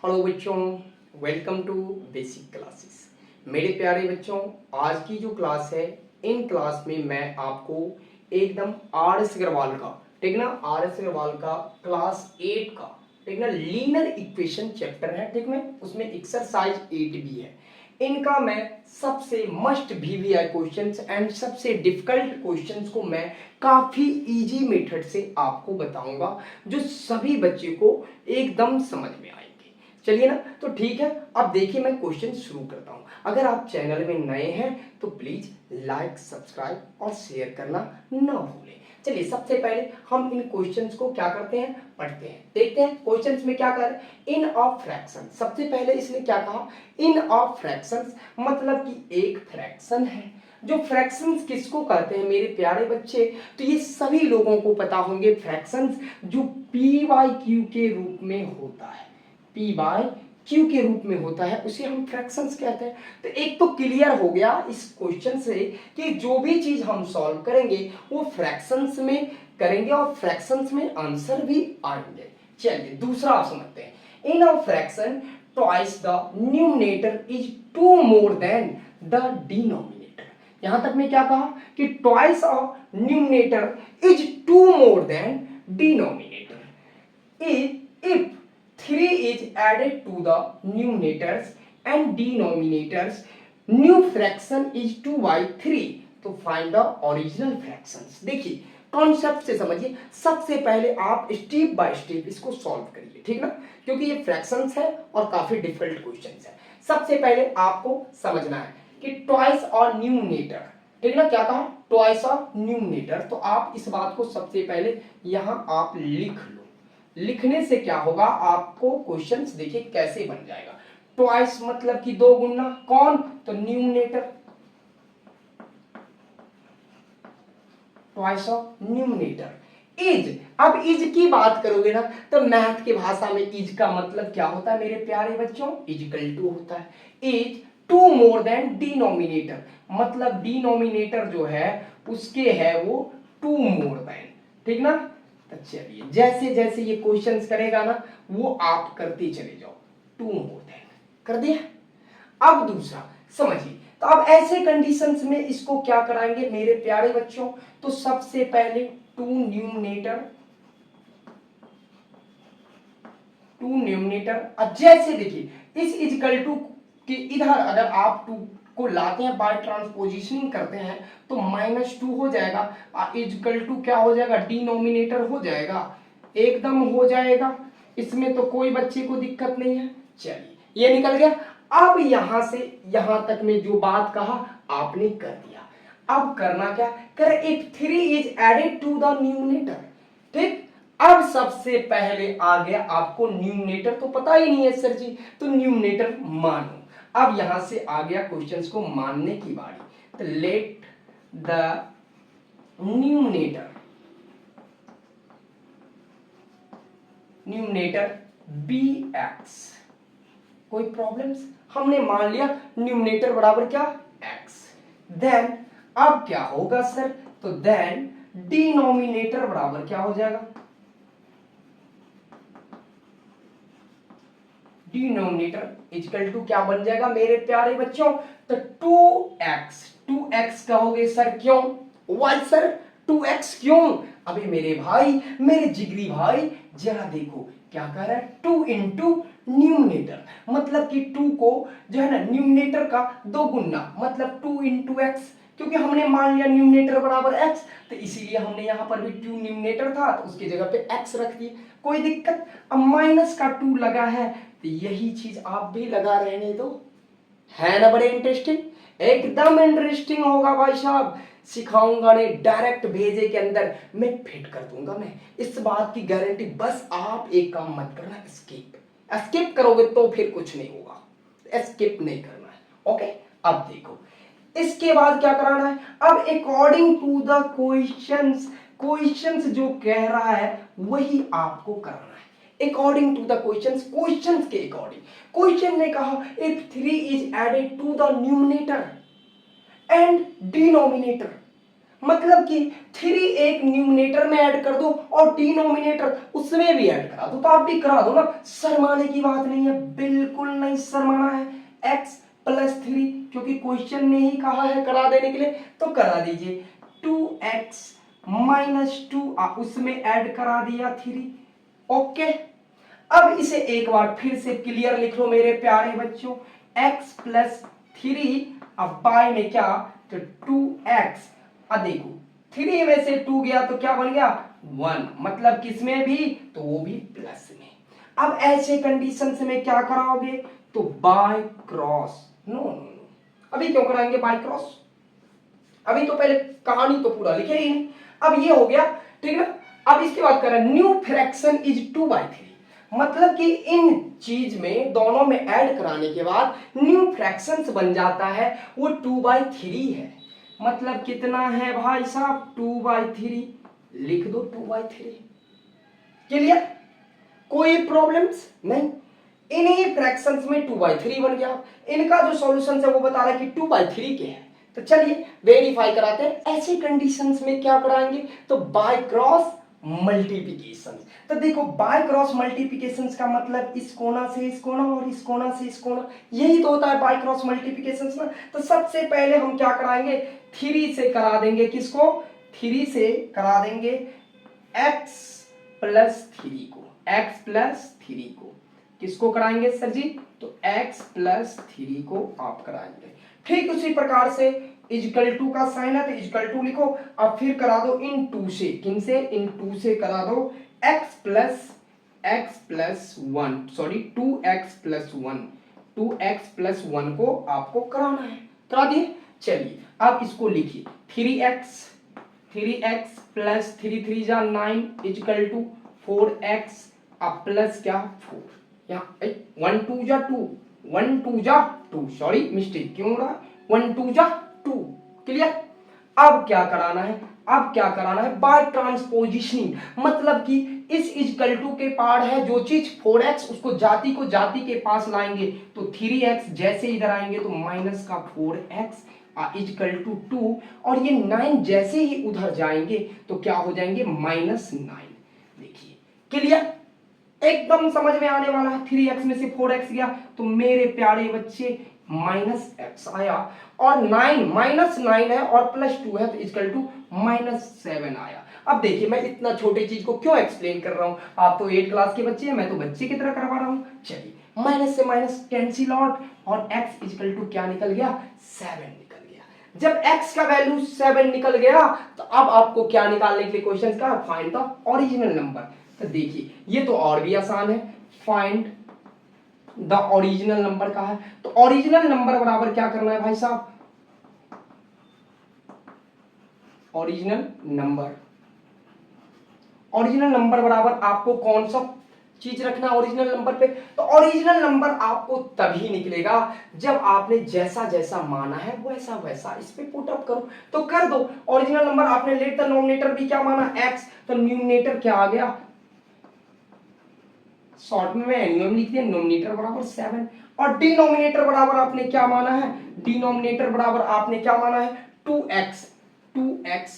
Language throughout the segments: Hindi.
हेलो बच्चों, वेलकम टू बेसिक क्लासेस। मेरे प्यारे बच्चों, आज की जो क्लास है, इन क्लास में मैं आपको एकदम आर एस अग्रवाल का, ठीक ना, आर एस अग्रवाल का क्लास 8 का, ठीक ना, लीनियर इक्वेशन चैप्टर है, ठीक है, उसमें एक्सरसाइज 8 भी है। इनका मैं सबसे मस्ट वीवीआई क्वेश्चंस एंड सबसे डिफिकल्ट क्वेश्चंस को मैं काफी इजी मेथड से आपको बताऊंगा, जो सभी बच्चे को एकदम समझ में आएंगे। चलिए ना, तो ठीक है, अब देखिए मैं क्वेश्चन शुरू करता हूं। अगर आप चैनल में नए हैं तो प्लीज लाइक, सब्सक्राइब और शेयर करना ना भूलें। चलिए सबसे पहले हम इन क्वेश्चंस को क्या करते हैं, पढ़ते हैं, देखते हैं क्वेश्चंस में क्या कर इन ऑफ फ्रैक्शन। सबसे पहले इसने क्या कहा, इन ऑफ फ्रैक्शंस, मतलब कि एक फ्रैक्शन है। जो फ्रैक्शंस किसको कहते हैं मेरे प्यारे बच्चे, तो ये सभी लोगों को पता होंगे, फ्रैक्शंस जो पी बाई क्यू के रूप में होता है, पी बाय क्यू के रूप में होता है, उसे हम फ्रैक्शंस कहते हैं। तो एक तो क्लियर हो गया इस क्वेश्चन से कि जो भी चीज हम सॉल्व करेंगे वो फ्रैक्शंस में करेंगे और फ्रैक्शंस में आंसर भी आएंगे। चलिए दूसरा आप समझते हैं। In a fraction twice the numerator is to more than the denominator. यहां तक मैं क्या कहा कि twice a numerator is to more than denominator if 3 is added to the numerators and denominators, new fraction is 2 by 3, तो find the original fractions। देखिए कॉन्सेप्ट से समझिए, सबसे पहले आप स्टेप बाय स्टेप इसको सॉल्व करिए, ठीक ना, क्योंकि ये फ्रैक्शंस है और काफी डिफिकल्ट क्वेश्चंस है। सबसे पहले आपको समझना है कि ट्वाइस और न्यूमरेटर, ठीक ना, क्या कहा, ट्वाइस और न्यूमरेटर, तो आप इस बात को सबसे पहले यहां आप लिख लो। लिखने से क्या होगा, आपको क्वेश्चंस देखिए कैसे बन जाएगा। ट्वाइस मतलब कि दो गुना, कौन, तो numerator, twice of numerator. Is, अब इज की बात करोगे ना तो मैथ की भाषा में इज का मतलब क्या होता है मेरे प्यारे बच्चों, इजिकल टू होता है। Is to more than denominator, मतलब डिनोमिनेटर जो है उसके है वो टू मोर देन, ठीक ना। तो चलिए जैसे जैसे ये क्वेश्चंस करेगा ना वो आप करते चले जाओ, टू मोर देन कर दिया। अब दूसरा समझिए, तो अब ऐसे कंडीशंस में इसको क्या कराएंगे मेरे प्यारे बच्चों, तो सबसे पहले टू न्यूमरेटर, टू न्यूमरेटर, अब जैसे देखिए इस इजकल टू के इधर अगर आप टू को लाते हैं, बाय ट्रांसपोजिशनिंग करते हैं तो -2 हो जाएगा, इजकल टू क्या हो जाएगा, डिनोमिनेटर हो जाएगा, एकदम हो जाएगा, इसमें तो कोई बच्चे को दिक्कत नहीं है। चलिए ये निकल गया। अब यहां से यहां तक में जो बात कहा आपने कर दिया। अब करना क्या कर, if 3 is added to the numerator, ठीक। अब सबसे पहले आ गया आपको न्यूमरेटर, तो पता ही नहीं है सर जी, तो न्यूमरेटर मानो। अब यहां से आ गया क्वेश्चंस को मानने की बारी, तो let the numerator, numerator be x, कोई प्रॉब्लम्स, हमने मान लिया न्यूमरेटर बराबर क्या, एक्स। देन अब क्या होगा सर, तो देन डिनोमिनेटर बराबर क्या हो जाएगा, डिनोमिनेटर इक्वल टू क्या बन जाएगा मेरे प्यारे बच्चों, तो 2x, 2x कहोगे सर क्यों, वाई सर 2x क्यों, अभी मेरे भाई, मेरे जिगरी भाई जरा देखो क्या कह रहा है, 2 इंटू न्यूमरेटर, मतलब कि 2 को जो है ना न्यूमरेटर का दो गुना, मतलब 2 इंटू एक्स, क्योंकि हमने मान लिया न्यूमरेटर बराबर x, तो इसीलिए हमने यहां पर भी 2 न्यूमरेटर था तो उसकी जगह पे x रख दिए, कोई दिक्कत। अब माइनस का 2 लगा है तो यही चीज आप भी लगा रहने दो, है ना, बड़े इंटरेस्टिंग, एकदम इंटरेस्टिंग होगा भाई साहब, सिखाऊंगा नहीं, डायरेक्ट भेजे के अंदर मैं फिट कर दूंगा, मैं इस बात की गारंटी। बस आप एक काम मत करना, स्किप, स्किप करोगे तो फिर कुछ नहीं होगा, स्किप नहीं करना है, ओके। अब देखो इसके बाद क्या कराना है, अब according to the questions, questions जो कह रहा है वही आपको करना है, according to the questions, questions के अकॉर्डिंग। क्वेश्चन ने कहा if 3 is added to the numerator and denominator, मतलब कि 3 एक न्यूमिनेटर में ऐड कर दो और डिनोमिनेटर उसमें भी ऐड करा दो, तो आप भी करा दो ना, शर्माने की बात नहीं है, बिल्कुल नहीं शर्माना है। x प्लस 3, क्योंकि क्वेश्चन ने ही कहा है करा देने के लिए, तो करा दीजिए। 2x माइनस 2 उसमें ऐड करा दिया 3। ओके, अब इसे एक बार फिर से क्लियर लिख लो मेरे प्यारे बच्चों, x प्लस 3, अब बाय में क्या, तो 2x। अब देखो 3 में से 2 गया तो क्या बन गया 1, मतलब किसमें भी, तो वो भी प्लस में। अब ऐसे कंडीशन में क्या कराओगे, तो by cross. No no no, अभी क्यों कराएंगे बाय क्रॉस, अभी तो पहले कहानी तो पूरा लिखे ही नहीं। अब ये हो गया, ठीक है ना। अब इसके बाद करें न्यू फ्रैक्शन इज 2/3, मतलब कि इन चीज में दोनों में ऐड कराने के बाद न्यू फ्रैक्शंस बन जाता है, वो 2/3 है। मतलब कितना है भाई साहब, 2/3, लिख दो 2/3। क्लियर, कोई प्रॉब्लम्स नहीं। इन्हीं फ्रैक्शंस में 2/3 बन गया। इनका जो सॉल्यूशन है वो बता रहा है कि 2/3 के हैं, तो चलिए वेरीफाई कराते हैं। ऐसी कंडीशंस में क्या कराएंगे, तो बाय क्रॉस मल्टीप्लिकेशन। तो देखो बाय क्रॉस मल्टीप्लिकेशन का मतलब इस कोना से इस कोना और इस कोना से इस कोना, यही तो होता है बाय क्रॉस मल्टीप्लिकेशन ना। तो सबसे पहले हम क्या कराएंगे, 3 से करा देंगे, किसको, 3 से करा देंगे x प्लस 3 को, x प्लस 3 को किसको कराएंगे सर जी, तो x प्लस 3 को आप कराएंगे। ठीक उसी प्रकार से इजकल टू का साइन है तो इजकल टू लिखो, अब फिर करा दो इन 2 से, किन से, इन 2 से करा दो x plus 1, sorry 2x plus 1, 2x plus 1 को आपको कराना है, करा दिए। चलिए अब इसको लिखिए 3x प्लस 3 3 जा 9 इजकल टू 4x, अब प्लस क्या 4, यहाँ 1 2 जा 2, 1 2 जा 2, सॉरी मिस्टेक क्यों हो रहा है, 1 2 जा 2। क्लियर, अब क्या कराना है, अब क्या कराना है, बाय ट्रांसपोजिशनिंग, मतलब कि इस इजकल टू के पार है जो चीज 4x, उसको जाति को जाति के पास लाएंगे, तो 3x जैसे इधर आएंगे तो माइनस का 4x इजकल टू 2, और ये 9 जैसे ही उधर जाएंगे तो क्या हो जाएंगे -9। देखिए क्लियर, एकदम समझ में आने वाला है। 3x में से 4x गया तो मेरे प्यारे बच्चे -x आया, और 9 -9 है और +2 है तो इक्वल टू -7 आया। अब देखिए मैं इतना छोटे चीज को क्यों एक्सप्लेन कर रहा हूं, आप तो 8 क्लास के बच्चे हैं, मैं तो बच्चे की तरह करवा रहा हूं। चलिए माइनस से माइनस कैंसिल आउट, और x इक्वल टू क्या निकल गया, 7 निकल गया। जब x का वैल्यू 7 निकल गया तो अब आपको क्या निकालने के लिए क्वेश्चन का, फाइंड द ओरिजिनल नंबर। तो देखिए ये तो और भी आसान है, फाइंड द ओरिजिनल नंबर का है, तो ओरिजिनल नंबर बराबर क्या करना है भाई साहब, ओरिजिनल नंबर, ओरिजिनल नंबर बराबर आपको कौन सा चीज रखना है ओरिजिनल नंबर पे, तो ओरिजिनल नंबर आपको तभी निकलेगा जब आपने जैसा जैसा माना है वैसा वैसा इस पे पुट अप करो, तो कर दो। ओरिजिनल नंबर आपने लेट द नोमिनेटर भी क्या माना x, तो न्यूमिनेटर क्या आ गया, शॉर्ट में एनयूएम लिख दिया, नोमिनेटर बराबर 7, और डिनोमिनेटर बराबर आपने क्या माना है, डिनोमिनेटर बराबर आपने क्या माना है 2x, 2x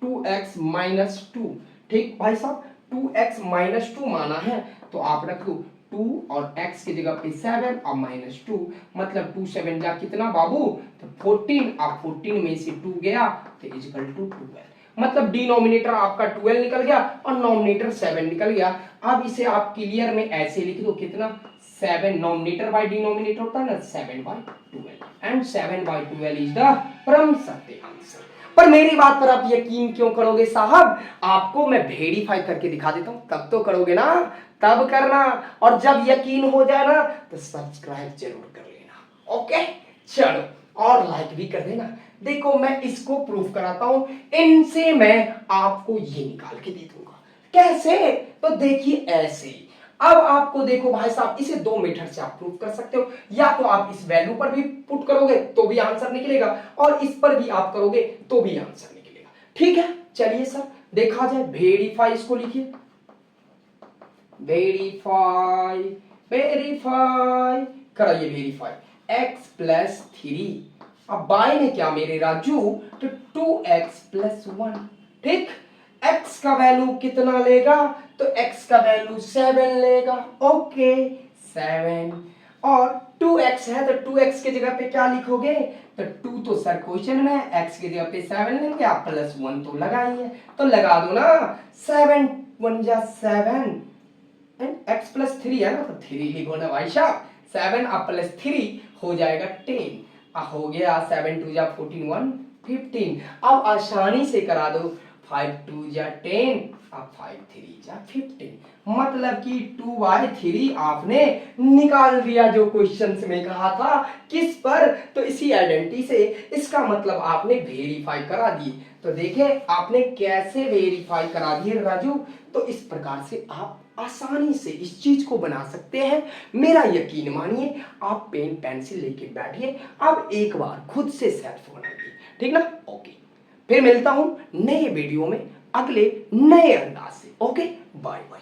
2x माइनस 2। ठीक भाई साहब 2x माइनस 2 माना है, तो आप रख दो 2 और x की जगह पे 7 और -2, मतलब 2 7 जा कितना बाबू, तो 14, अब 14 में से 2 गया तो इक्वल टू 12, मतलब डिनोमिनेटर आपका 12 निकल गया और नोमिनेटर 7 निकल गया। अब इसे आप क्लियर में ऐसे लिख दो, कितना 7, नोमिनेटर बाय डिनोमिनेटर होता है ना 7/12, एंड 7/12 इज द परम सत्य आंसर। पर मेरी बात पर आप यकीन क्यों करोगे साहब, आपको मैं वेरीफाई करके दिखा देता हूं, तब तो करोगे ना, तब करना, और जब यकीन हो जाए ना तो सब्सक्राइब जरूर कर लेना। ओके चलो, और लाइक भी कर देना। देखो मैं इसको प्रूफ कराता हूं, इनसे मैं आपको ये निकाल के दे दूंगा। कैसे, तो देखिए ऐसे। अब आपको देखो भाई साहब, इसे 2 मेथड से आप प्रूफ कर सकते हो, या तो आप इस वैल्यू पर भी पुट करोगे तो भी आंसर निकलेगा, और इस पर भी आप करोगे तो भी आंसर निकलेगा। ठीक है चलिए सर देखा जाए, वेरीफाई इसको लिखिए, वेरीफाई, वेरीफाई कराइए, वेरीफाई x प्लस 3 अब बाय में क्या मेरे राजू, तो 2x प्लस 1। ठीक, x का वैल्यू कितना लेगा, तो x का वैल्यू 7 लेगा। ओके 7, और 2x है तो 2x की जगह पे क्या लिखोगे, तो 2 तो सर क्वेश्चन में है, x की जगह पे 7 लेंगे, आप प्लस 1 तो लगाइए, तो लगा दो ना, 7 1 जा 7 एंड x प्लस 3 है ना, तो 3 लिखो ना भाई साहब, 7 अब प्लस 3 हो जाएगा 10, हो गया 7 2 जा 14 1 15। अब आसानी से करा दो, 5 2 जा 10, अब 5 3 जा 15, मतलब कि 2/3 आपने निकाल दिया जो क्वेश्चंस में कहा था। किस पर, तो इसी आइडेंटिटी से, इसका मतलब आपने वेरीफाई करा दिए। तो देखें आपने कैसे वेरीफाई करा दिए राजू, तो इस प्रकार से आप आसानी से इस चीज को बना सकते हैं। मेरा यकीन मानिए, आप पेन पेंसिल लेके बैठिए, अब एक बार खुद से सेल्फ बनाइए, ठीक ना। ओके, फिर मिलता हूं नए वीडियो में अगले नए अंदाज से। Okay, bye bye.